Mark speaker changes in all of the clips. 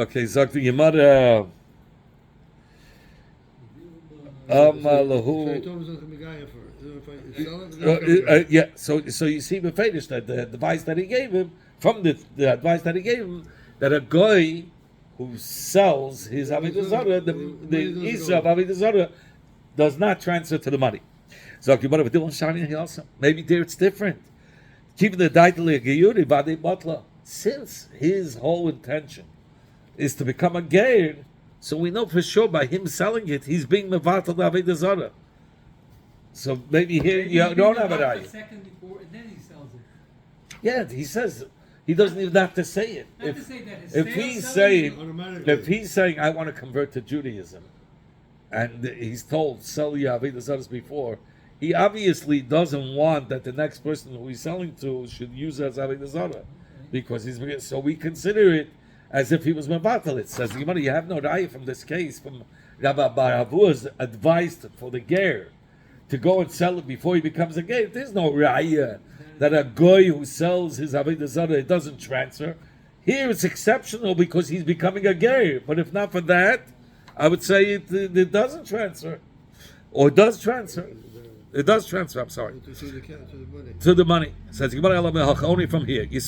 Speaker 1: Okay, sagt die Gemara. Lahu. Yeah, so you see the fetish that the advice that he gave him from the advice that he gave him that a guy who sells his Avoda Zara, the Isa of Avoda Zara, does not transfer to the money. So maybe there it's different. Keeping the daitali geyuri vade batla. Since his whole intention is to become a geir, so we know for sure by him selling it, he's being mevatel Avoda Zara. So maybe here you don't have an eye.
Speaker 2: Second before, and then he sells it.
Speaker 1: Yeah, he says he doesn't even have to say it.
Speaker 2: Not to say that his
Speaker 1: If he's saying I want to convert to Judaism, and he's told sell your Avoda Zaras before, he obviously doesn't want that the next person who he's selling to should use it as Avoda Zara, because he's so we consider it as if he was mevatel. It says you have no raya from this case from Rabbi Baravua's advice for the ger to go and sell it before he becomes a ger. There's no raya that a goy who sells his Avoda Zara, it doesn't transfer. Here it's exceptional because he's becoming a ger. But if not for that, I would say it doesn't transfer. Or it does transfer. It does transfer, I'm sorry. To the money. It says, only from here. There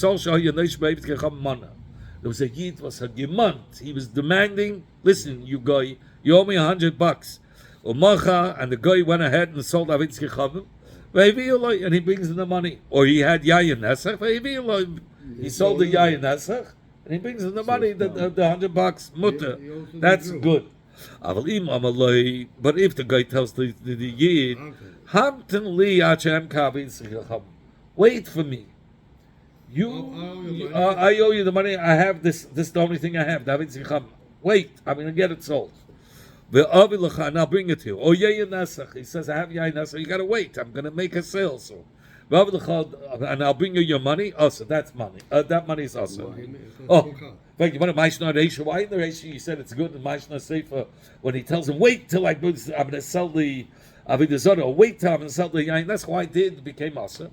Speaker 1: was a yid, was a gemant. He was demanding, listen, you guy, you owe me $100. And the guy went ahead and sold Avitzke Chavim. And he brings in the money. Or he had Yayin Nesach. He sold the Yayin Nesach. And he brings in the money, the $100 mutter. That's good. But if the guy tells the yid, wait for me. I owe you the money. I have this. This is the only thing I have. Wait, I'm going to get it sold. And I'll bring it to you. Oh, Yayin Nesach. He says, I have Yayin Nesach. You got to wait. I'm going to make a sale soon. And I'll bring you your money. Also, that's money. That money is also. Oh, thank you. Why in the Reisha you said it's good in Maishna Sefer when he tells him, wait till I'm going to sell the Avoda Zara, or wait till I'm going to sell the Yain. That's why I did. It became also.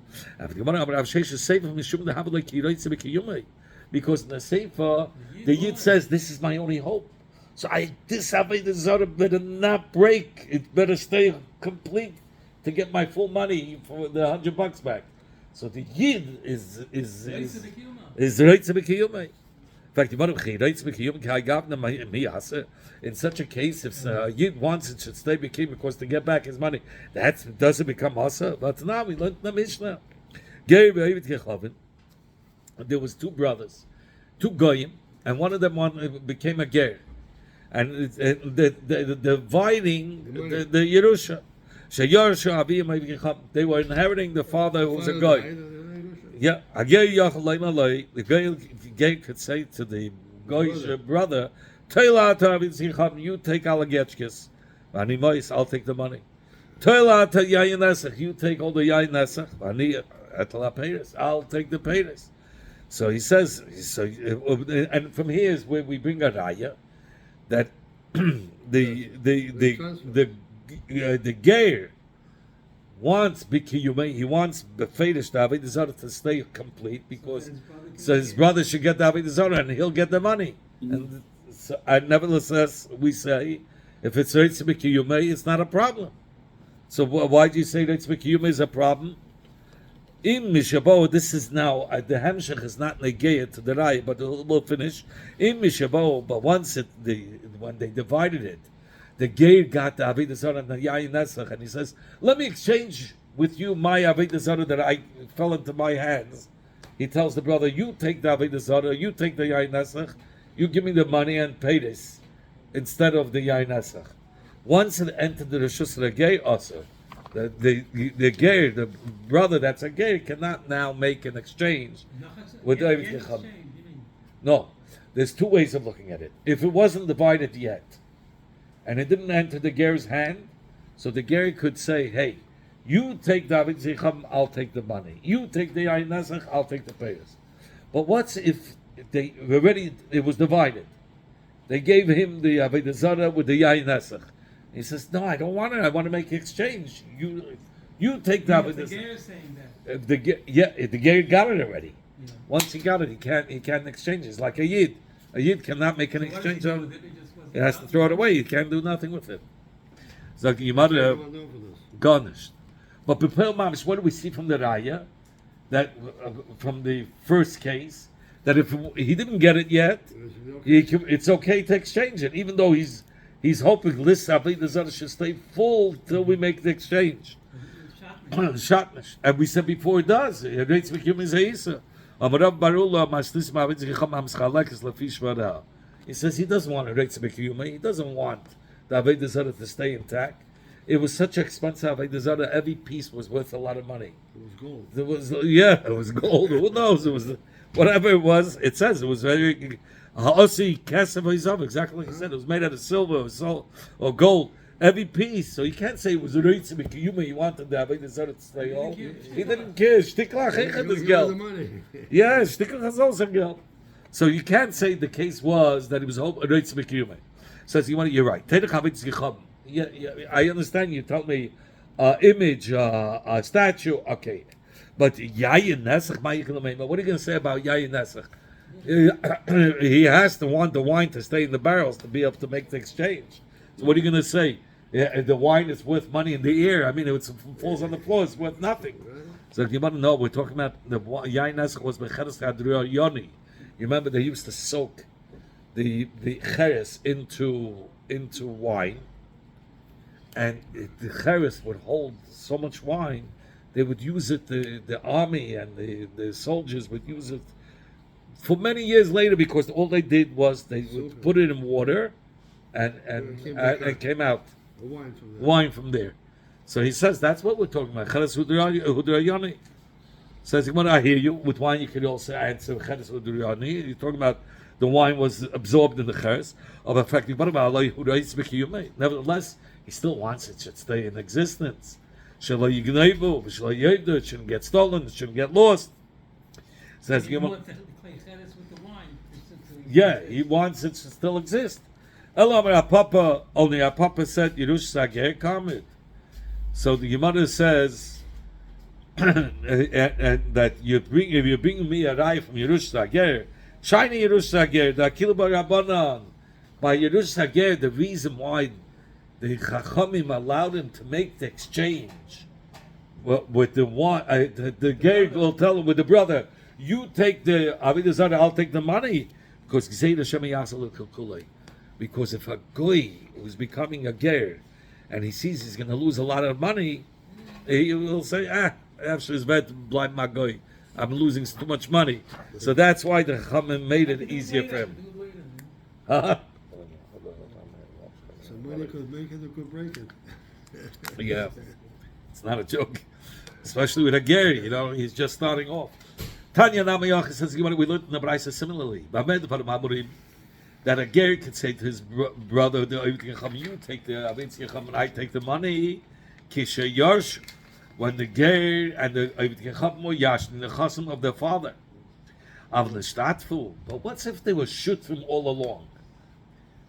Speaker 1: Because in the Sefer, the Yid says, this is my only hope. So this Avoda Zara better not break. It better stay complete to get my full money for the $100 back. So the Yid is Reitze B'Kiyumei. In fact, in such a case, if Yid wants it should stay B'Kiyum because to get back his money, that doesn't become Asa. But now we learned the Mishnah. There was two brothers, two goyim, and one of them became a ger, and the dividing the Yerusha. They were inheriting the father who was a guy. Yeah, the guy could say to the guy's brother, you take Alagetchkis, I'll take the money. You take all the Yayin Nesach, I'll take the payers. So he says, and from here is where we bring a raya that the Geir wants B'Kiyumei, he wants B'Feidish Avoda Zara to stay complete because so his brother should get the Avoda Zara and he'll get the money. And so, nevertheless, we say if it's Reitze B'Kiyumei, it's not a problem. So why do you say Reitze B'Kiyumei is a problem? In Mishabah, this is now the Hemshech is not negayah to the Rai, but we'll finish. In Mishabah, but once when they divided it, the Geir got the Avoda Zara and the Yayin Nesach, and he says, let me exchange with you my Avoda Zara that I fell into my hands. He tells the brother, you take the Avoda Zara, you take the Yayin Nesach, you give me the money and pay this, instead of the Yayin Nesach. Once it entered the Rishus of the Geir also, the Geir, the brother that's a Geir, cannot now make an exchange with David Chacham. No, there's two ways of looking at it. If it wasn't divided yet, and it didn't enter the Ger's hand, so the Ger could say, hey, you take David Zicham, I'll take the money. You take the Yain Nesach, I'll take the payers. But what's if it was divided? They gave him the Avoda Zara with the Yain Nesach. He says, no, I don't want it. I want to make exchange. You take the Avoda Zara.
Speaker 2: The Ger is saying that.
Speaker 1: If the Ger got it already. Yeah. Once he got it, he can't exchange it. It's like a Yid. A Yid cannot make an
Speaker 2: So what does he
Speaker 1: exchange
Speaker 2: do
Speaker 1: on
Speaker 2: with it? He just wasn't
Speaker 1: He has to
Speaker 2: allowed
Speaker 1: throw it away. He can't do nothing with it. So you might
Speaker 3: I
Speaker 1: have
Speaker 3: don't know for this.
Speaker 1: garnished. But Bepel Mamish, what do we see from the Raya? That from the first case, that if he didn't get it yet, it's okay to exchange it, even though he's hoping Lis Avoda Zara should stay full till we make the exchange. Shatnish. And we said before it does. He says he doesn't want a Reitz B'Kiyuma. He doesn't want the Avoda Zara to stay intact. It was such expensive Avoda Zara. Every piece was worth a lot of money.
Speaker 3: It was gold.
Speaker 1: It was gold. Who knows? It was whatever it was. It says it was very Ha'osi Kesef Ha'izov. Exactly like he said. It was made out of silver or gold. Every piece. So you can't say it was a Reitz B'Kiyuma. He wanted the Avoda Zara to stay all. He didn't care. Shtiklach Echad is
Speaker 3: The
Speaker 1: geld.
Speaker 3: money.
Speaker 1: Yeah, Shtiklach is also geld. So you can't say the case was that he was a Reitz B'Kiyuma. Says you're right. Yeah, I understand. You told me image, a statue. Okay, but Yayin Nesach, what are you going to say about Yayin Nesach? He has to want the wine to stay in the barrels to be able to make the exchange. So what are you going to say? Yeah, the wine is worth money in the air. I mean, if it falls on the floor, it's worth nothing. So you want to know, we're talking about the Yayin Nesach was Becheres Hadriya Yoni. You remember they used to soak the cheres into wine, and the cheres would hold so much wine, they would use it. The army and the soldiers would use it for many years later, because all they did was they would put it in water, and came out
Speaker 3: The wine from there.
Speaker 1: wine from there. So he says that's what we're talking about. Cheres Hudrayani. Says, I hear you. With wine, you could also answer Cheres Hudrayani. You're talking about the wine was absorbed in the cheres of affecting. What about Allah Hudrayis B'Kiyumei? Nevertheless, he still wants it should stay in existence. It shouldn't get stolen. It shouldn't get lost. Says,
Speaker 2: He wants to play tennis with the wine.
Speaker 1: yeah, he wants it to still exist. Elam Papa, only our Papa said Yerush Sageh Kamid. So the Gemara says and that if you're bringing me a rye from Yerush Sageh, shiny Yerush Sageh, the Akil Barabanan, by Yerush Sageh, the reason why the Chachamim allowed him to make the exchange with the one, the Ger will tell him with the brother, you take the Avoda Zara, I'll take the money, because because if a goy who's becoming a ger and he sees he's going to lose a lot of money, he will say, after his bed, blind my goy, I'm losing too much money. So that's why the Chachamim made it easier for him.
Speaker 3: Some money could make it or could break it.
Speaker 1: Yeah, it's not a joke, especially with a ger. He's just starting off. Tanya Namayach says, we learned in the Braisa similarly. That a ger could say to his brother, you take the Avitzchacham and I take the money. Kisha Yarsh, when the ger and the Avitzchacham were Yash, in the chasm of their father. But what's if they were shutfim all along?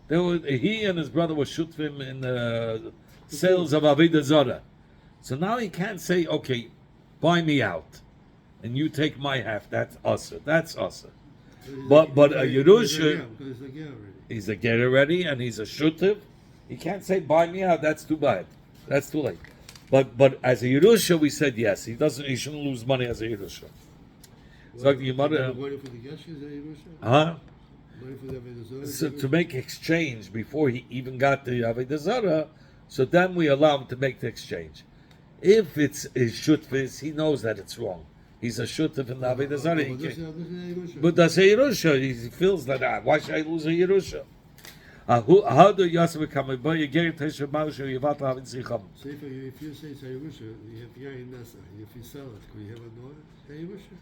Speaker 1: He and his brother were shutfim in the sales of Avoda Zara. So now he can't say, okay, buy me out, and you take my half. That's us. That's us. But a Yerusha, he's a ger already, and he's a shutiv. He can't say buy me out. That's too bad. That's too late. But as a Yerusha, we said yes. He shouldn't lose money as a Yerusha. So the Gemara, so to make exchange before he even got the Avoda Zara, so then we allow him to make the exchange. If it's a shutvis, he knows that it's wrong. He's a shutif in the Avoda Zara. But that's a Yerusha. He feels that, why should I lose a Yerusha? How do Yosef become a boy? You get it, Tesha Mausha, you want to have it.
Speaker 3: If you say it's a Yerusha, you have Yain Nasa. If you sell it, could you have a daughter? It's a Yerusha.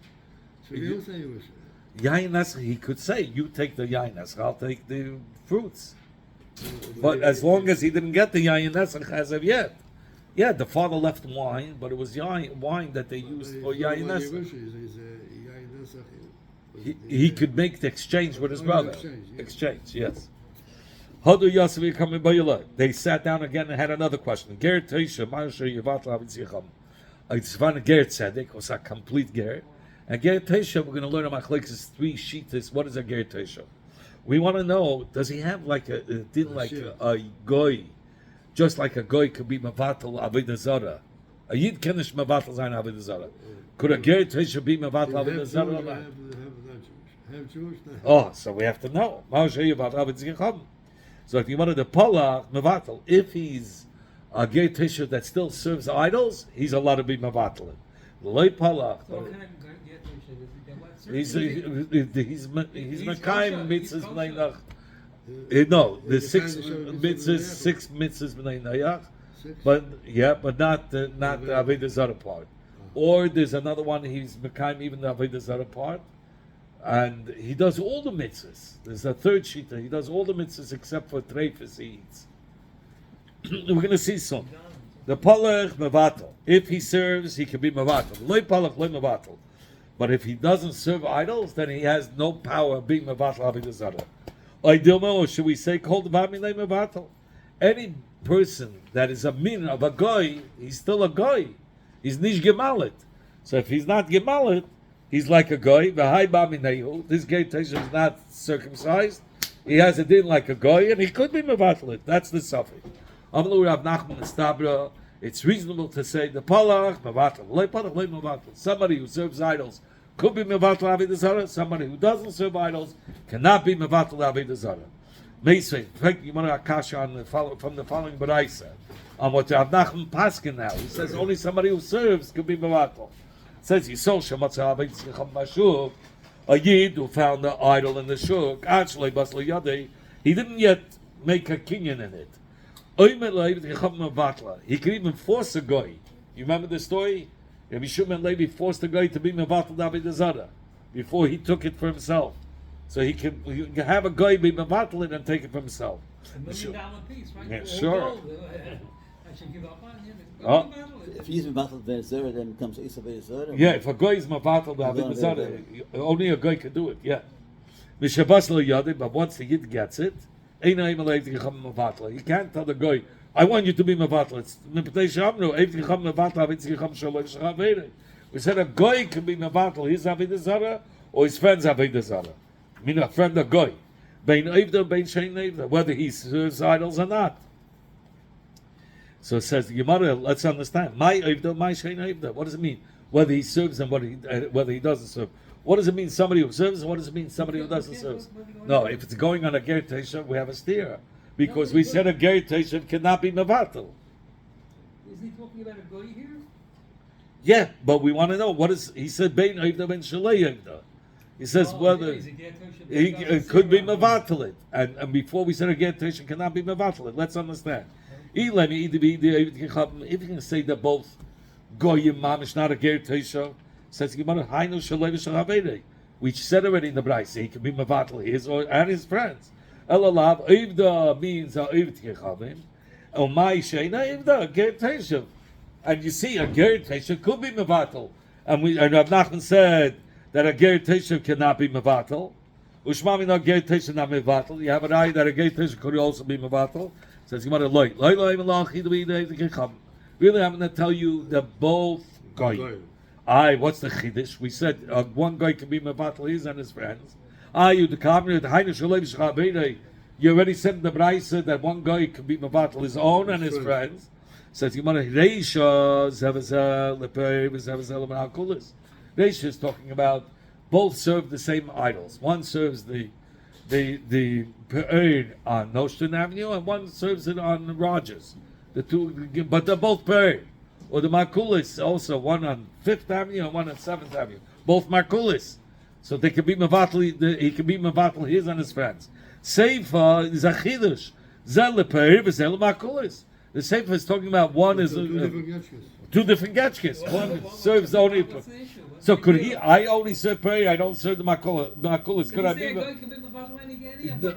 Speaker 3: So you don't say Yerusha.
Speaker 1: Yain Nasa, he could say, you take the Yain Nasa, I'll take the fruits. But as long as he didn't get the Yain Nasa as of yet. Yeah, the father left wine, but it was wine that they used for Yain Nasa. He could make the exchange with his brother. Exchange, yes. Hodu Yosef coming by Yula. They sat down again and had another question. Ger Teisha, Marsha Yavat Lavitzcham. It's Van Ger Tzedek, was a complete Ger. And Ger Teisha, we're going to learn about Machlekes 3 Shitas. What is a Ger Teisha? We want to know, does he have like a din like a goy, just like a goy could be mevatel avodah zara? A yid kenish mevatel zayin avodah zara. Could a ger tisha be mevatel avodah zara?
Speaker 3: Have not Jewish. Have Jewish, not
Speaker 1: Oh, so we have to know. So if you wanted to pola mevatel, if he's a ger tisha that still serves idols, he's allowed to be mevatel. Loy pola.
Speaker 2: So what kind of get to show?
Speaker 1: He's Mekayim mitzvahs b'nei nach.
Speaker 3: Uh,
Speaker 1: No, the
Speaker 3: you
Speaker 1: six
Speaker 3: can't show
Speaker 1: mitzvahs, six mitzvahs b'nei nayach,
Speaker 3: Six?
Speaker 1: but not the avodah zara part. Or there's another one. He's Mekayim even the avodah zara part, and he does all the mitzvahs. There's a third shita. He does all the mitzvahs except for treifus he eats. We're going to see some. The palach mevatel. If he serves, he can be mevatel. Loy palach loy mevatel. But if he doesn't serve idols, then he has no power of being mevatel avodah zara. Or should we say called the bamilei mevatel? Any person that is a min of a goy, he's still a goy. He's nish gemalit. So if he's not gemalit, he's like a goy. V'hai baminehu. This gay tesha is not circumcised. He has a din like a goy, and he could be mevatel. That's the suffix. Amlu Rav Nachman Estabra. It's reasonable to say the palach mevatel. Loy palach loy mevatel. Somebody who serves idols could be mevatel avodah zara. Somebody who doesn't serve idols cannot be mevatel avodah zara. Meisvei, in fact, you want to akash on from the following baraisa on what Rav Nachman Paskin now. He says only somebody who serves could be mevatel. It says Yisol shematza avodah zicham mashuv, a yid who found the idol in the shuk. Actually, baslo yadei, he didn't yet make a kinyan in it. He could even force a guy. You remember the story? Rabbi Shimon Levi forced a guy to be mevatel avodah zara before he took it for himself. So he can have a guy be mevatel it and take it for himself.
Speaker 2: $1 million piece, right?
Speaker 1: Yeah,
Speaker 2: All
Speaker 1: sure.
Speaker 2: gold. I should give up on him.
Speaker 1: Oh.
Speaker 4: If he's mevatel avodah zara, then it comes Isa avodah zara.
Speaker 1: Yeah, if a guy is mevatel avodah zara, only a guy can do it. Yeah. Mishabas lo yadi, but once the yid gets it, you can't tell the guy, I want you to be mevatel. We said a guy can be mevatel his avodah zara or his friend's avodah zara. I mean, a friend of guy. Whether he serves idols or not. So it says the Gemara. Let's understand. My Avda, my Shein Avda. What does it mean? Whether he serves and whether he doesn't serve. What does it mean? Somebody who serves. What does it mean? Somebody who doesn't serve. No, if it's going on a ger teshav, we have a steer because we said a ger teshav cannot be mevatel.
Speaker 2: Is he talking about a goy here?
Speaker 1: Yeah, but we want to know what is. He said bein Avda ben shalei Avda. He says whether it could be mevatel, and before we said a ger teshav cannot be mevatel. Let's understand. If you can say that both goyim mamish not a ger teshav, says Gemara Hainu Shalei V'Shalavede, which said already in the Brayse he can be mevatel his and his friends. Elalav Avda means Avd Kechavim, Omai Sheina Avda ger teshav, and you see a ger teshav could be mevatel, and Rav Nachman said that a ger teshav cannot be mevatel. Ushmami no ger teshav not mevatel. You have an eye that a ger teshav could also be mevatel. Says Gemara loy malachi to be the really, I'm going to tell you that both goyim. What's the chiddush? We said one guy can be mevatel his and his friends. You the kamri the hainu shalei v'shachabedei. You already said in the brayse that one guy can be mevatel his own and his friends. Says Gemara reisha zevazel lepei v'zevazel l'manakulis. Reisha is talking about both serve the same idols. One serves the Pe'er on Nostrand Avenue, and one serves it on Rogers. The two, but they're both Pe'er. Or the Markulis, also one on 5th Avenue and one on 7th Avenue. Both Markulis. So they can be mevatel, he can be mevatel his and his friends. Seifa is a chidush. Zel lepeir v'zel Markulis. The Seifa is talking about one is two different getchkes. One serves only. So could he? I only serve prayer. I don't serve the makulas. Could I be?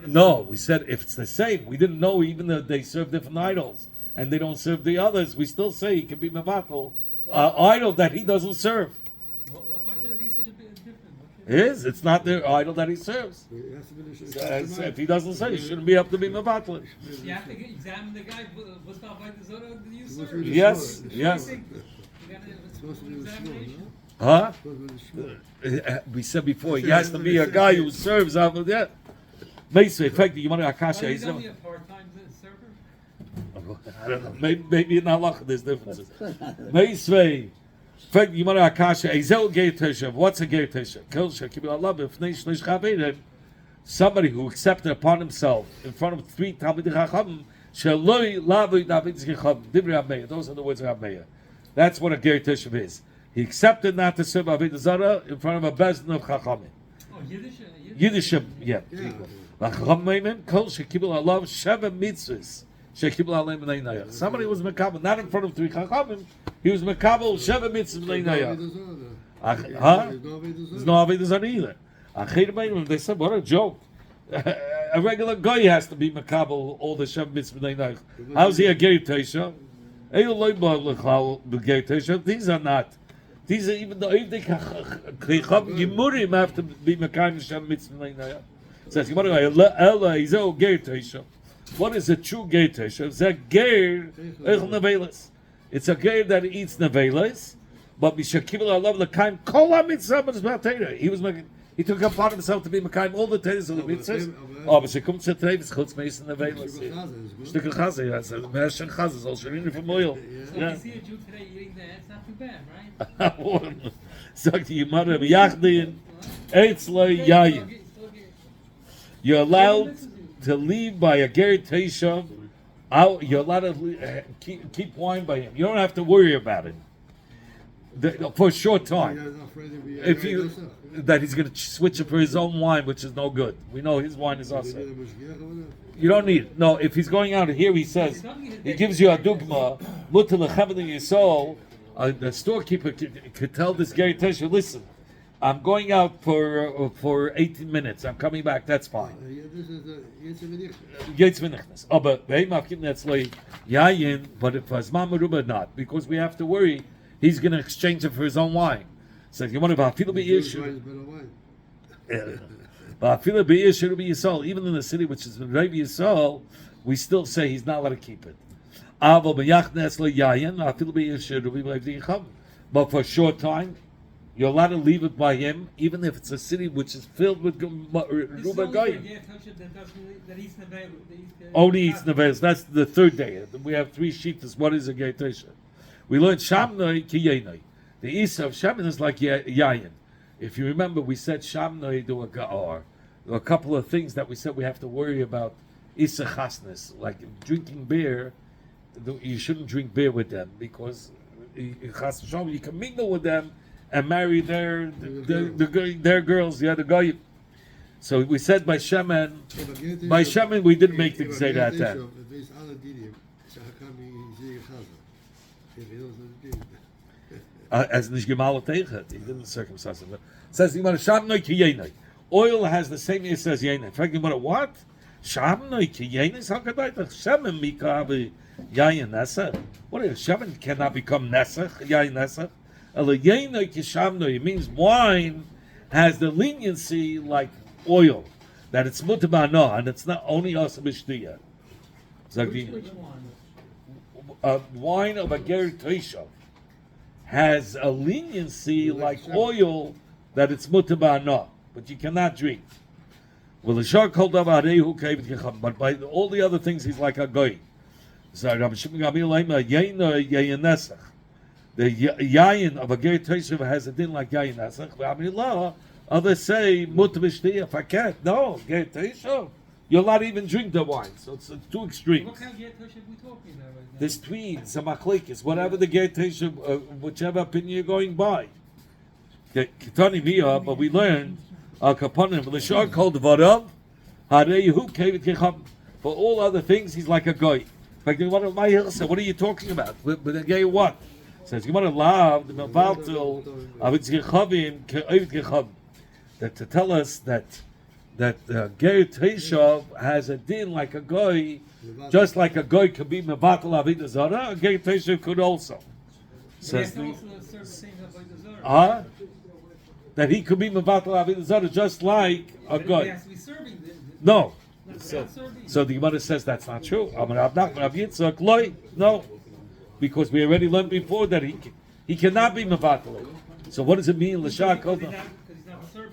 Speaker 1: No, we said if it's the same. We didn't know even that they serve different idols and they don't serve the others. We still say he can be mevatel idol that he doesn't serve.
Speaker 2: Why should it be such a big difference?
Speaker 1: It is. It's not the idol that he serves. If he doesn't serve, he shouldn't be up to be mevatel.
Speaker 2: You have to examine the guy. What's not by the zara? Do you serve?
Speaker 1: Yes. Yes. Huh? We said before, he has to be a guy who serves out of that. Meisvei, in fact, the Gemara
Speaker 2: Why
Speaker 1: Akasha
Speaker 2: is
Speaker 1: is.
Speaker 2: he only a part-time server?
Speaker 1: I don't know. Maybe in Allah there's differences. Meisvei. In fact, the Gemara Akasha Ezel Ger Teshav. What's a Ger Teshav? Kol Shekibul Allah B'fnei Shlish Chaverim. Somebody who accepted upon himself in front of 3 Talmidei Chachamim. Sheloi Lavoi David Zecham. Divrei Rabbeya. Those are the words of Rabbeya. That's what a Ger Teshav is. He accepted not to serve Avoda Zara in front of a bezdin of Chachamim.
Speaker 2: Oh, Yiddish?
Speaker 1: Yiddish, yeah. Chachamim Kol Shekibul Allah Sheva Mitzvahs. Shekibul Allah B'nei Nayach. Somebody was Mekabel, not in front of 3 Chachamim. He was Mekabel Sheva Mitzvahs B'nei Nayach. Huh? There's no Avoda Zara either. They said, what a joke. A regular guy has to be Mekabel all the Sheva Mitzvahs B'nei Nayach. How's he a Ger Teshav? These are not. These are even the Yimurim have to be Mekayim Shem Mitzvah. Says Ella Izo Ger Teshav. What is a true Ger Teshav? It's a Ger Nevelis. It's a Ger that eats Nevelis, but Bishakibel Allah Lekaim Kol HaMitzvah B'Teilah. He took upon himself to be Mekayim all the Teilas of the mitzvahs. Oh, but she comes to today, it's Chutz Meis Nevelis. Shtickle Chazay, yes, Mesh and Chazay, all Shirin from oil.
Speaker 2: So if you see a Jew today eating that, it's not too bad, right?
Speaker 1: Sagt die Gemara, Yachdin, Eitzloi Yayin. You're allowed to leave by a Ger Teshav. You're allowed to keep wine by him. You don't have to worry about it for a short time. If you that he's going to switch it for his own wine, which is no good. We know his wine is also. You don't need it. No, if he's going out here, he says he gives you a dugma. Mutar lechaved yisol. The storekeeper could tell this Ger Teshav, listen, I'm going out for 18 minutes. I'm coming back. That's fine. Yetz v'nichnas. Oh, but that's like yayin. But if Azman Meruba not, because we have to worry, he's going to exchange it for his own wine. So you want to feel be issue. But feel be issue be Yisrael. Even in the city which is Rabbi Yisrael, we still say he's not allowed to keep it. But for a short time, you're allowed to leave it by him, even if it's a city which is filled with Ruba Goyim. Only eats Nevelis. That's the third day. We have 3 sheetas. What is a Ger Teshav? We learned Shamnoi ki Yenoi. The Isa of Shaman is like Yayin. If you remember, we said Shamnoi do a Ga'ar. There are a couple of things that we said we have to worry about Isa Chasnes. Like drinking beer, you shouldn't drink beer with them because you can mingle with them and marry their girls, the other guy. So we said by Shaman we didn't make the say that time. As nicht gemalt tegen, he didn't circumcise him. Says the Shamnoi ki Yenoi. Oil has the same as says Yenoi. In fact, what? Shamnoi ki Yenoi? How could I? Shaman mikabe Yayin Nesa. What is Shaman cannot become Nesach? Yayin Nesach. Ela Yenoi ki Shamnoi. It means wine has the leniency like oil, that it's mutabana and it's not only also b'shtiya.
Speaker 2: Which one?
Speaker 1: Wine of a Ger Teshav has a leniency like oil that it's mutabana, but you cannot drink. Well, the shark called up but by all the other things he's like a goy. So the yayin of a Ger Teshav has a din like yayin nesach. Others say mutabishti. If I can't, no Ger Teshav. You'll not even drink the wine, so it's too extreme.
Speaker 2: What kind of Ger Teshav we talking about right now?
Speaker 1: There's tweeds, some machlekes, whatever the Ger Teshav, whichever opinion you're going by. Kitani Mia, but we learned Al Kapanim, the shark called Varav, Harehu Kevit Kecham. For all other things, he's like a guy. In fact, what are you talking about? With a gay what? Says you want to love the Mevaltel Avitz Kechavim Kevit Kecham. That to tell us that Ger Teshav has a din like a goy, just like a goy could be mevatel avoda zara, a Ger Teshav could also. Says that he could be mevatel avoda zara just like a goy.
Speaker 2: He has to be serving
Speaker 1: No. So the Gemara says that's not true. No, because we already learned before that he cannot be mevatel. So what does it mean? L'shah called him.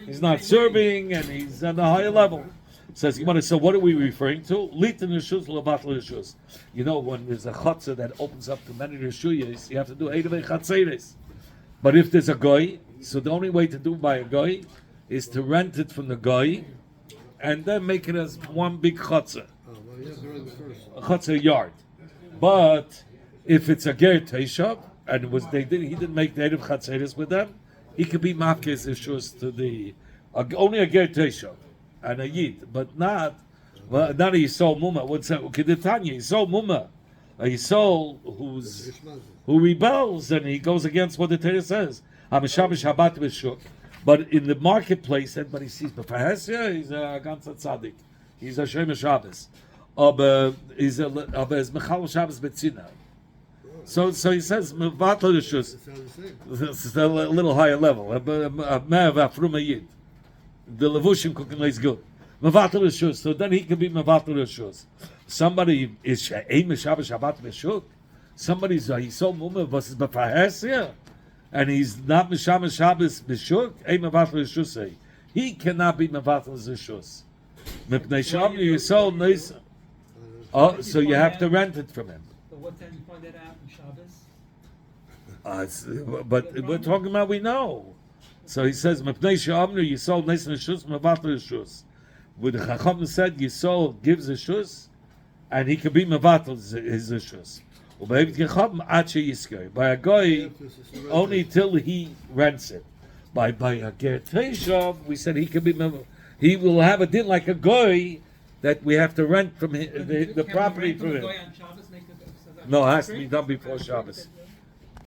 Speaker 1: He's not serving, and he's on a higher level. Says Gemara, so what are we referring to? Litin reshus levatel reshus. You know, when there's a chutzah that opens up to many reshuyas, you have to do 8 chatzeres. But if there's a goy, so the only way to do by a goy is to rent it from the goy, and then make it as one big chutzah.
Speaker 3: Oh, well, you have to run the first.
Speaker 1: A chutzah yard. But if it's a ger teishav, and it was he didn't make the 8 chatzeres with them, he could be mafkes reshus to the only a ger teishav and a yid, but not a Yisol Muma. What's that? Kedetanya, Yisol Muma. A Yisol who rebels and he goes against what the Torah says. HaMeshabesh Habat B'Shuk. But in the marketplace, everybody sees B'Fahesya, he's a ganzer tzaddik. He's a Shem Shabbos. Aber is Mechal Shabbos Betzina. So he says Mevatel Rishus. It's a little higher level. Me'av Afrum Yid. The levushim cooking is good. Mevatel reshus, so then he can be mevatel reshus. Somebody is she'ein meshabesh Shabbat meshuk. Somebody's so mumah versus b'fahesia, and he's not meshabesh Shabbos meshuk. Ein mevatel reshus. He cannot be mevatel reshus. Mipnei shamni yisol neis. Oh, so you have to rent it from him.
Speaker 2: So what time you find that out in Shabbos?
Speaker 1: But we're talking about we know. So he says, "Mepnei she'amnu Yisol neis neshus mevatel reshus." With the Chacham said, Yisol gives a shus, and he can be mevatel his shus. Ubeivit Chacham ad sheyisker. By a guy, only till he rents it. By a ger teishav, we said he can be he will have a din like a guy that we have to rent from the property from him. No, it has to be done before Shabbos.